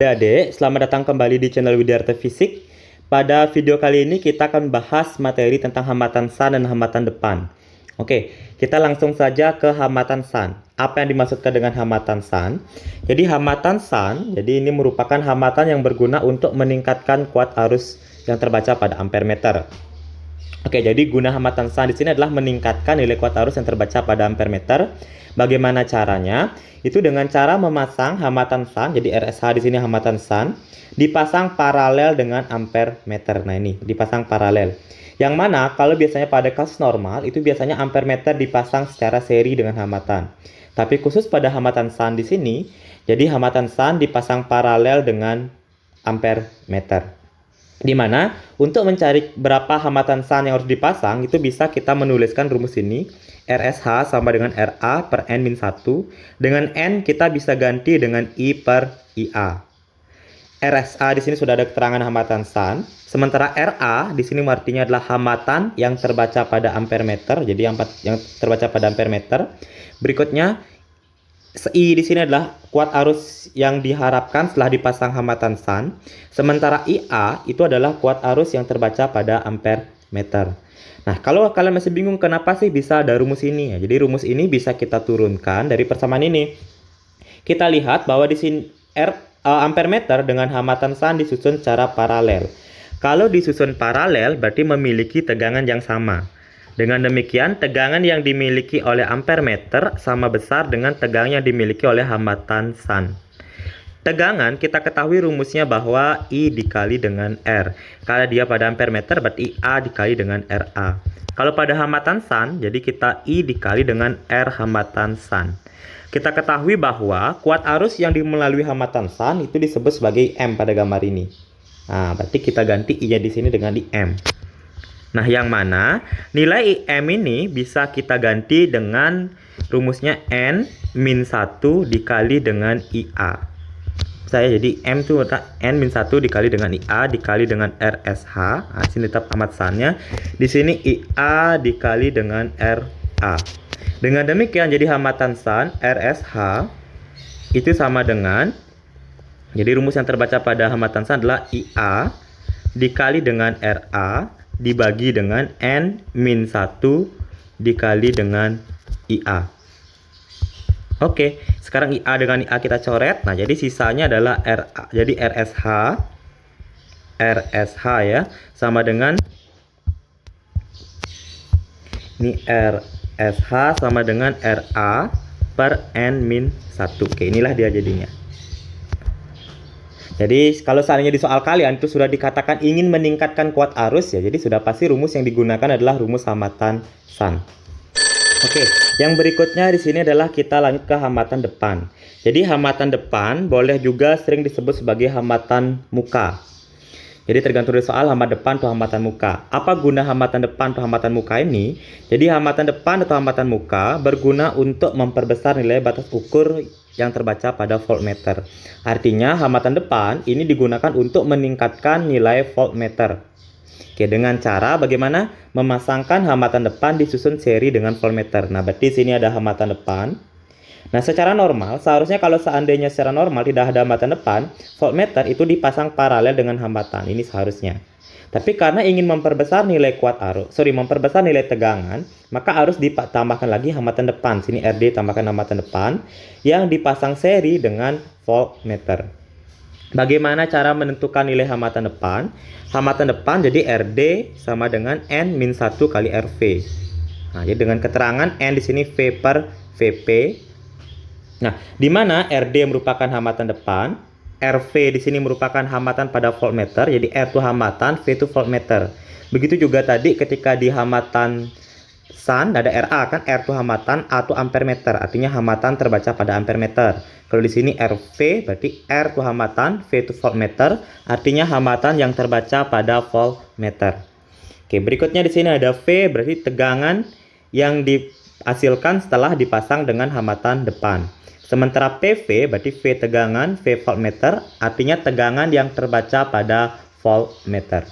Adik, selamat datang kembali di channel Widyarta Fisik. Pada video kali ini kita akan bahas materi tentang hambatan sun dan hambatan depan. Oke, kita langsung saja ke hambatan sun. Apa yang dimaksudkan dengan hambatan sun? Jadi hambatan sun, jadi ini merupakan hambatan yang berguna untuk meningkatkan kuat arus yang terbaca pada ampere meter. Oke, jadi guna hambatan sun di sini adalah meningkatkan nilai kuat arus yang terbaca pada ampere meter. Bagaimana caranya? Itu dengan cara memasang hambatan sun, jadi RSH di sini hambatan sun, dipasang paralel dengan ampere meter. Nah, ini dipasang paralel. Yang mana kalau biasanya pada kasus normal itu biasanya ampere meter dipasang secara seri dengan hambatan. Tapi khusus pada hambatan sun di sini, jadi hambatan sun dipasang paralel dengan ampere meter. Dimana untuk mencari berapa hambatan sun yang harus dipasang itu bisa kita menuliskan rumus ini. RSH sama dengan RA per N-1. Dengan N kita bisa ganti dengan I per IA. RSA di sini sudah ada keterangan hambatan sun. Sementara RA di sini artinya adalah hambatan yang terbaca pada ampere meter. Jadi yang terbaca pada ampere meter. Berikutnya I di sini adalah kuat arus yang diharapkan setelah dipasang hambatan sun. Sementara IA itu adalah kuat arus yang terbaca pada ampere meter. Nah, kalau kalian masih bingung kenapa sih bisa ada rumus ini ya. Jadi rumus ini bisa kita turunkan dari persamaan ini. Kita lihat bahwa di sini ampere meter dengan hambatan sun disusun secara paralel. Kalau disusun paralel berarti memiliki tegangan yang sama. Dengan demikian, tegangan yang dimiliki oleh ampere meter sama besar dengan tegangan yang dimiliki oleh hambatan sun. Tegangan kita ketahui rumusnya bahwa I dikali dengan R. Kalau dia pada ampere meter berarti A dikali dengan RA. Kalau pada hambatan sun, jadi kita I dikali dengan R hambatan sun. Kita ketahui bahwa kuat arus yang melalui hambatan sun itu disebut sebagai M pada gambar ini. Nah, berarti kita ganti I-nya di sini dengan IM. Nah, yang mana nilai IM ini bisa kita ganti dengan rumusnya N-1 dikali dengan IA. Jadi M itu N-1 dikali dengan IA dikali dengan RSH. Nah, sini tetap amat sunnya. Di sini IA dikali dengan RA. Dengan demikian jadi hambatan sun RSH itu sama dengan, jadi rumus yang terbaca pada hambatan sun adalah IA dikali dengan RA dibagi dengan N-1 dikali dengan IA. Oke, sekarang IA dengan IA kita coret. Nah, jadi sisanya adalah RA. Jadi RSH ya, sama dengan ini RSH sama dengan RA per N-1. Oke, inilah dia jadinya. Jadi kalau seandainya di soal kalian itu sudah dikatakan ingin meningkatkan kuat arus ya, jadi sudah pasti rumus yang digunakan adalah rumus hambatan sun. Oke, yang berikutnya di sini adalah kita lanjut ke hambatan depan. Jadi hambatan depan boleh juga sering disebut sebagai hambatan muka. Jadi tergantung dari soal hambatan depan atau hambatan muka. Apa guna hambatan depan atau hambatan muka ini? Jadi hambatan depan atau hambatan muka berguna untuk memperbesar nilai batas ukur yang terbaca pada voltmeter. Artinya hambatan depan ini digunakan untuk meningkatkan nilai voltmeter. Oke, dengan cara bagaimana memasangkan hambatan depan disusun seri dengan voltmeter. Nah, berarti sini ada hambatan depan. Nah, secara normal, seharusnya kalau seandainya secara normal tidak ada hambatan depan, voltmeter itu dipasang paralel dengan hambatan. Ini seharusnya. Tapi karena ingin memperbesar nilai memperbesar nilai tegangan, maka harus ditambahkan lagi hambatan depan. Sini RD tambahkan hambatan depan yang dipasang seri dengan voltmeter. Bagaimana cara menentukan nilai hambatan depan? Hambatan depan jadi RD sama dengan N-1 kali RV. Nah, jadi dengan keterangan N di sini V per VP. Nah, di mana RD merupakan hambatan depan, RV di sini merupakan hambatan pada voltmeter. Jadi R itu hambatan, V itu voltmeter. Begitu juga tadi ketika di hambatan sun ada RA kan, R itu hambatan, A itu ampere meter. Artinya hambatan terbaca pada ampere meter. Kalau di sini RV berarti R itu hambatan, V itu voltmeter, artinya hambatan yang terbaca pada voltmeter. Oke, berikutnya di sini ada V berarti tegangan yang dihasilkan setelah dipasang dengan hambatan depan. Sementara PV berarti V tegangan, V voltmeter, artinya tegangan yang terbaca pada voltmeter.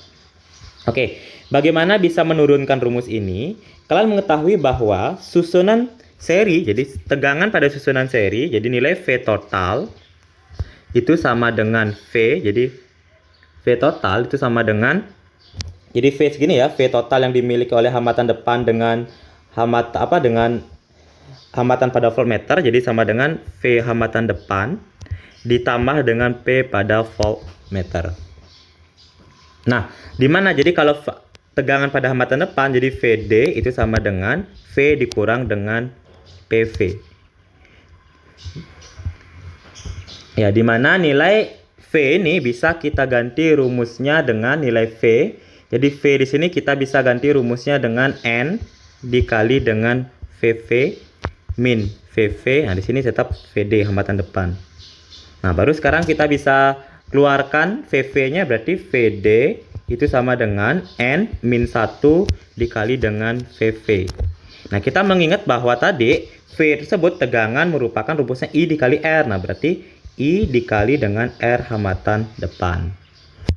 Oke, bagaimana bisa menurunkan rumus ini? Kalian mengetahui bahwa susunan seri, jadi tegangan pada susunan seri, jadi nilai V total itu sama dengan V. Jadi V total itu sama dengan, jadi V segini ya, V total yang dimiliki oleh hambatan depan dengan dengan hambatan pada voltmeter, jadi sama dengan V hambatan depan ditambah dengan P pada voltmeter. Nah, dimana jadi kalau tegangan pada hambatan depan, jadi VD itu sama dengan V dikurang dengan PV. Ya, dimana nilai V ini bisa kita ganti rumusnya dengan nilai V. Jadi V di sini kita bisa ganti rumusnya dengan N dikali dengan VV min VV. Nah, di sini tetap VD hambatan depan. Nah, baru sekarang kita bisa keluarkan VV-nya, berarti VD itu sama dengan N min 1 dikali dengan VV. Nah, kita mengingat bahwa tadi V tersebut tegangan merupakan rumusnya I dikali R. Nah, berarti I dikali dengan R hambatan depan.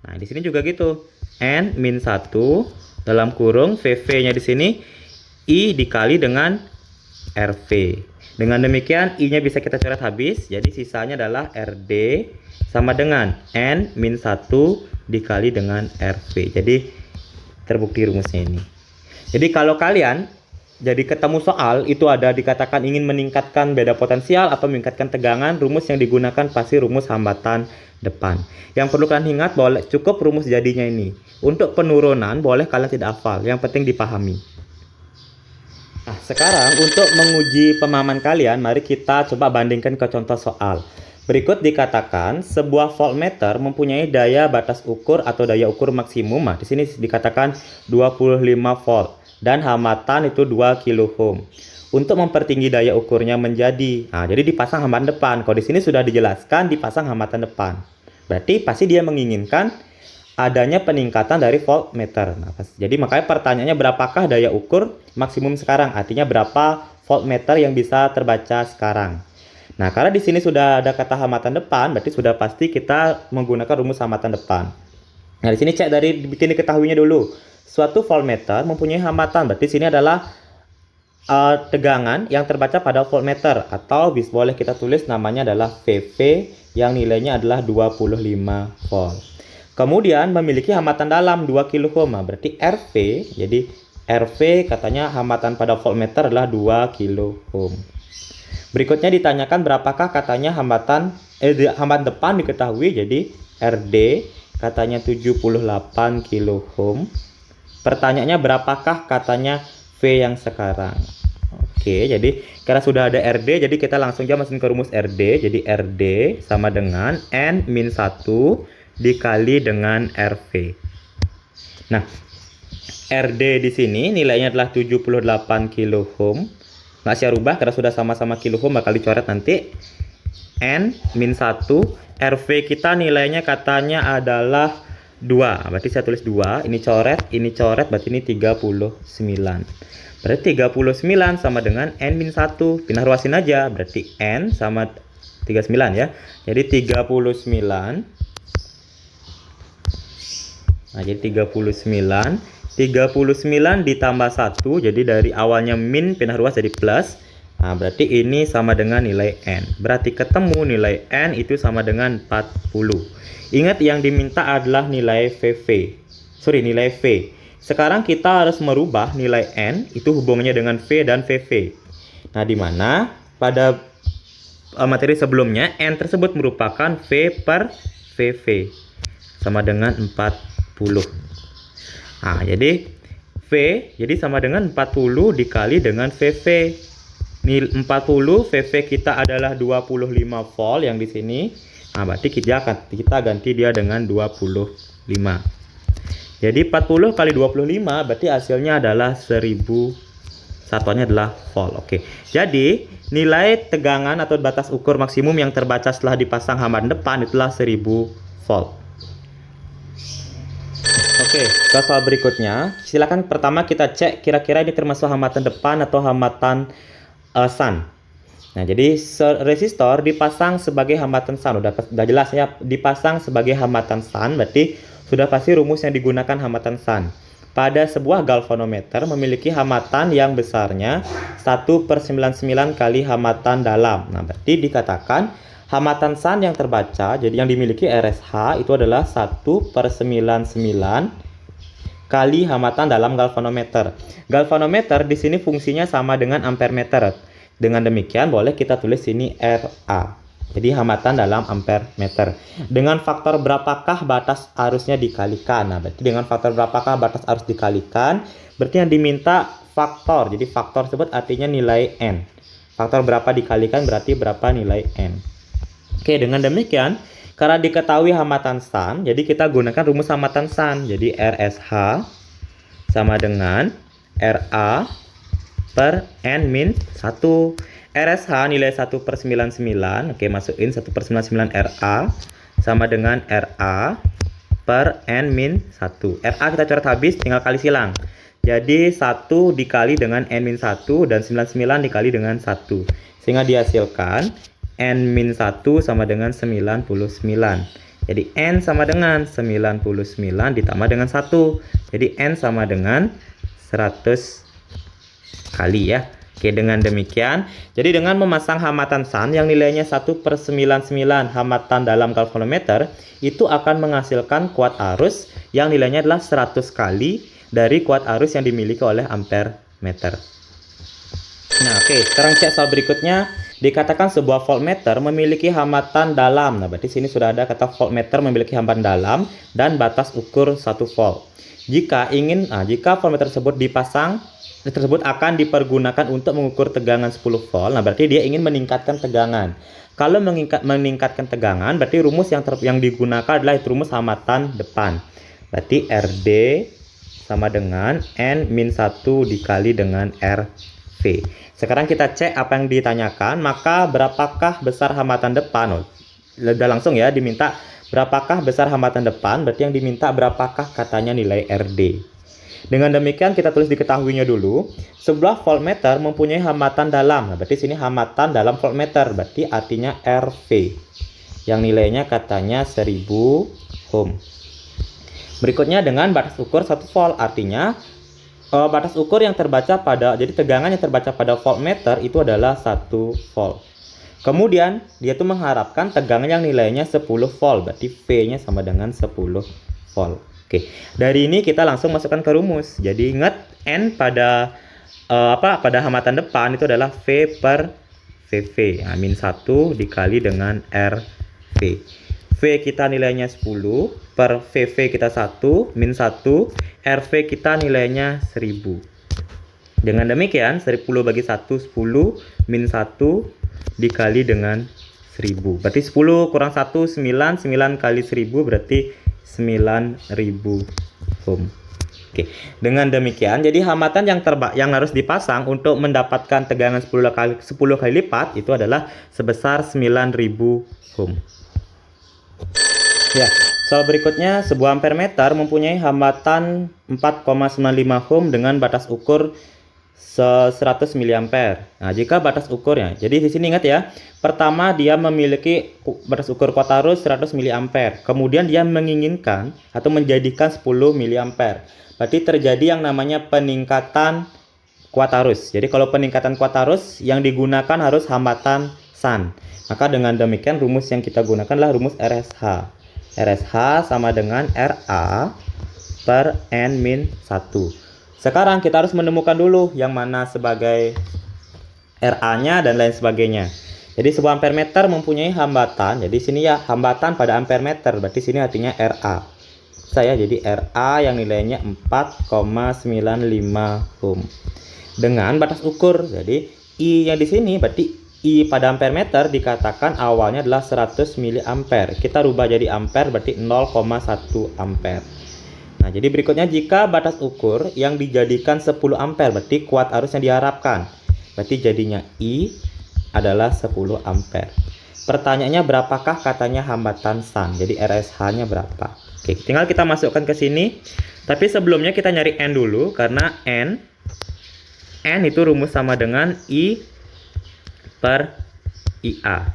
Nah, di sini juga gitu. N min 1 dalam kurung VV-nya di sini I dikali dengan RV. Dengan demikian I-nya bisa kita coret habis. Jadi sisanya adalah RD sama dengan N min 1 dikali dengan RV. Jadi terbukti rumusnya ini. Jadi kalau kalian jadi ketemu soal itu ada dikatakan ingin meningkatkan beda potensial atau meningkatkan tegangan, rumus yang digunakan pasti rumus hambatan depan. Yang perlu kalian ingat boleh cukup rumus jadinya ini. Untuk penurunan boleh kalian tidak hafal, yang penting dipahami. Nah, sekarang untuk menguji pemahaman kalian, mari kita coba bandingkan ke contoh soal. Berikut dikatakan sebuah voltmeter mempunyai daya batas ukur atau daya ukur maksimum. Nah, di sini dikatakan 25 volt. Dan hambatan itu 2 kilo ohm. Untuk mempertinggi daya ukurnya menjadi, nah jadi dipasang hambatan depan. Kalau di sini sudah dijelaskan dipasang hambatan depan. Berarti pasti dia menginginkan adanya peningkatan dari voltmeter. Nah, jadi makanya pertanyaannya berapakah daya ukur maksimum sekarang? Artinya berapa voltmeter yang bisa terbaca sekarang. Nah, karena di sini sudah ada kata hambatan depan, berarti sudah pasti kita menggunakan rumus hambatan depan. Nah, di sini cek dari bikin diketahuinya dulu. Suatu voltmeter mempunyai hambatan, berarti sini adalah tegangan yang terbaca pada voltmeter, atau boleh kita tulis namanya adalah VV yang nilainya adalah 25 volt. Kemudian memiliki hambatan dalam 2 kilo ohm, berarti RV, jadi RV katanya hambatan pada voltmeter adalah 2 kilo ohm. Berikutnya ditanyakan berapakah katanya hambatan depan diketahui, jadi RD katanya 78 kilo ohm. Pertanyaannya berapakah katanya V yang sekarang. Oke, jadi karena sudah ada RD, jadi kita langsung aja masukin ke rumus RD. Jadi RD sama dengan N min 1 dikali dengan RV. Nah, RD di sini nilainya adalah 78 kilo ohm. Nggak saya rubah karena sudah sama-sama kilo ohm, bakal dicoret nanti. N min 1, RV kita nilainya katanya adalah 2, berarti saya tulis 2, ini coret, berarti ini 39. Berarti 39 sama dengan N min 1, pindah ruasin aja, berarti N sama 39 ya. Jadi 39. Nah, jadi 39 ditambah 1, jadi dari awalnya min pindah ruas jadi plus. Nah, berarti ini sama dengan nilai N. Berarti ketemu nilai N itu sama dengan 40. Ingat yang diminta adalah nilai nilai V. Sekarang kita harus merubah nilai N itu hubungannya dengan V dan VV. Nah, di mana pada materi sebelumnya N tersebut merupakan V per VV sama dengan 40. Nah, jadi V jadi sama dengan 40 dikali dengan VV. Nilai 40 VV kita adalah 25 volt yang di sini. Nah, berarti kita ganti dia dengan 25. Jadi 40 kali 25 berarti hasilnya adalah 1000. Satuannya adalah volt. Oke. Jadi nilai tegangan atau batas ukur maksimum yang terbaca setelah dipasang hambatan depan itulah 1000 volt. Oke, ke soal berikutnya. Silakan pertama kita cek kira-kira ini termasuk hambatan depan atau hambatan shunt. Nah, jadi resistor dipasang sebagai hambatan shunt. Udah jelas ya, dipasang sebagai hambatan shunt, berarti sudah pasti rumus yang digunakan hambatan shunt. Pada sebuah galvanometer memiliki hambatan yang besarnya 1/99 kali hambatan dalam. Nah, berarti dikatakan Hambatan SAN yang terbaca, jadi yang dimiliki RSH itu adalah 1/99 kali hambatan dalam galvanometer. Galvanometer di sini fungsinya sama dengan ampermeter. Dengan demikian boleh kita tulis sini RA. Jadi hambatan dalam ampermeter. Dengan faktor berapakah batas arusnya dikalikan? Nah, berarti dengan faktor berapakah batas arus dikalikan? Berarti yang diminta faktor. Jadi faktor tersebut artinya nilai N. Faktor berapa dikalikan berarti berapa nilai N. Oke, dengan demikian, karena diketahui hambatan SAN, jadi kita gunakan rumus hambatan SAN. Jadi RSH sama dengan RA per N-1. RSH nilai 1/99. Oke, masukin 1/99 RA sama dengan RA per N-1. RA kita coret habis, tinggal kali silang. Jadi 1 dikali dengan N-1 dan 99 dikali dengan 1. Sehingga dihasilkan N-1 sama dengan 99. Jadi N sama dengan 99 ditambah dengan 1. Jadi N sama dengan 100 kali ya. Oke, dengan demikian, jadi dengan memasang hambatan SAN yang nilainya 1/99 hambatan dalam galvanometer, itu akan menghasilkan kuat arus yang nilainya adalah 100 kali dari kuat arus yang dimiliki oleh ampermeter. Nah, oke, sekarang cek soal berikutnya. Dikatakan sebuah voltmeter memiliki hambatan dalam. Nah, berarti sini sudah ada kata voltmeter memiliki hambatan dalam dan batas ukur 1 volt. Jika voltmeter tersebut dipasang, tersebut akan dipergunakan untuk mengukur tegangan 10 volt. Nah, berarti dia ingin meningkatkan tegangan. Kalau meningkatkan tegangan, berarti rumus yang digunakan adalah rumus hambatan depan. Berarti RD sama dengan N-1 dikali dengan RV. Sekarang kita cek apa yang ditanyakan, maka berapakah besar hambatan depan? Udah langsung ya, diminta berapakah besar hambatan depan, berarti yang diminta berapakah katanya nilai RD. Dengan demikian kita tulis diketahuinya dulu. Sebuah voltmeter mempunyai hambatan dalam. Nah, berarti sini hambatan dalam voltmeter, berarti artinya RV. Yang nilainya katanya 1000 ohm. Berikutnya dengan batas ukur 1 volt, artinya batas ukur yang terbaca pada, jadi tegangan yang terbaca pada voltmeter itu adalah 1 volt. Kemudian dia tuh mengharapkan tegangan yang nilainya 10 volt, berarti V-nya sama dengan 10 volt. Oke, dari ini kita langsung masukkan ke rumus. Jadi ingat N pada pada hambatan depan itu adalah V per VV. Nah, -1 dikali dengan RV. V kita nilainya 10, per VV kita 1, -1, RV kita nilainya 10. Dengan demikian, 10 bagi 1, 10, -1 dikali dengan 1000. Berarti 10 kurang 1, 9, 9 kali 1000 berarti 9000 ohm. Oke, dengan demikian, jadi hambatan yang harus dipasang untuk mendapatkan tegangan 10 kali lipat itu adalah sebesar 9000 ohm. Ya, soal berikutnya, sebuah ampermeter mempunyai hambatan 4,95 ohm dengan batas ukur 100 mA. Nah, jika batas ukurnya, jadi di sini ingat ya, pertama dia memiliki batas ukur kuat arus 100 mA. Kemudian dia menginginkan atau menjadikan 10 mA. Berarti terjadi yang namanya peningkatan kuat arus. Jadi kalau peningkatan kuat arus yang digunakan harus hambatan SAN. Maka dengan demikian rumus yang kita gunakan adalah rumus RSH. RSH sama dengan RA per N-1. Sekarang kita harus menemukan dulu yang mana sebagai RA-nya dan lain sebagainya. Jadi sebuah ampermeter mempunyai hambatan. Jadi sini ya hambatan pada ampermeter. Berarti sini artinya RA. Jadi RA yang nilainya 4,95 ohm. Dengan batas ukur. Jadi I yang di sini berarti I pada ampermeter dikatakan awalnya adalah 100 mA. Kita rubah jadi ampere berarti 0,1 ampere. Nah, jadi berikutnya jika batas ukur yang dijadikan 10 ampere berarti kuat arus yang diharapkan. Berarti jadinya I adalah 10 ampere. Pertanyaannya berapakah katanya hambatan SAN? Jadi RSH-nya berapa? Oke, tinggal kita masukkan ke sini. Tapi sebelumnya kita nyari N dulu karena N itu rumus sama dengan I per IA.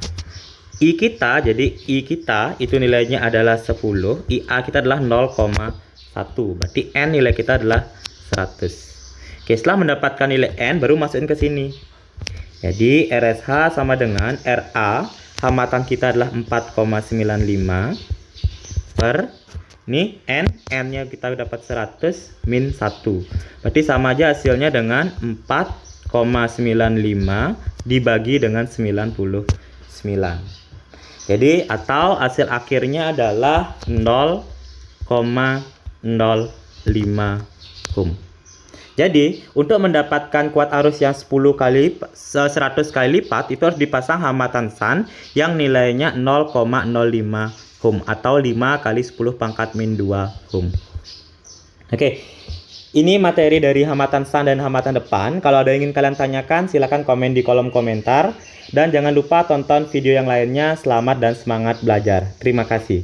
I kita, jadi I kita itu nilainya adalah 10, IA kita adalah 0,1. Berarti N nilai kita adalah 100. Oke, setelah mendapatkan nilai N baru masukin ke sini. Jadi RSH sama dengan RA hambatan kita adalah 4,95 per ini n-nya kita dapat 100 min 1. Berarti sama aja hasilnya dengan 4,95 dibagi dengan 99. Jadi atau hasil akhirnya adalah 0,05 ohm. Jadi, untuk mendapatkan kuat arus yang 100 kali lipat, itu harus dipasang hambatan shunt yang nilainya 0,05 ohm atau 5 kali 10 pangkat min 2 ohm. Oke, ini materi dari hambatan shunt dan hambatan depan. Kalau ada yang ingin kalian tanyakan, silahkan komen di kolom komentar. Dan jangan lupa tonton video yang lainnya. Selamat dan semangat belajar. Terima kasih.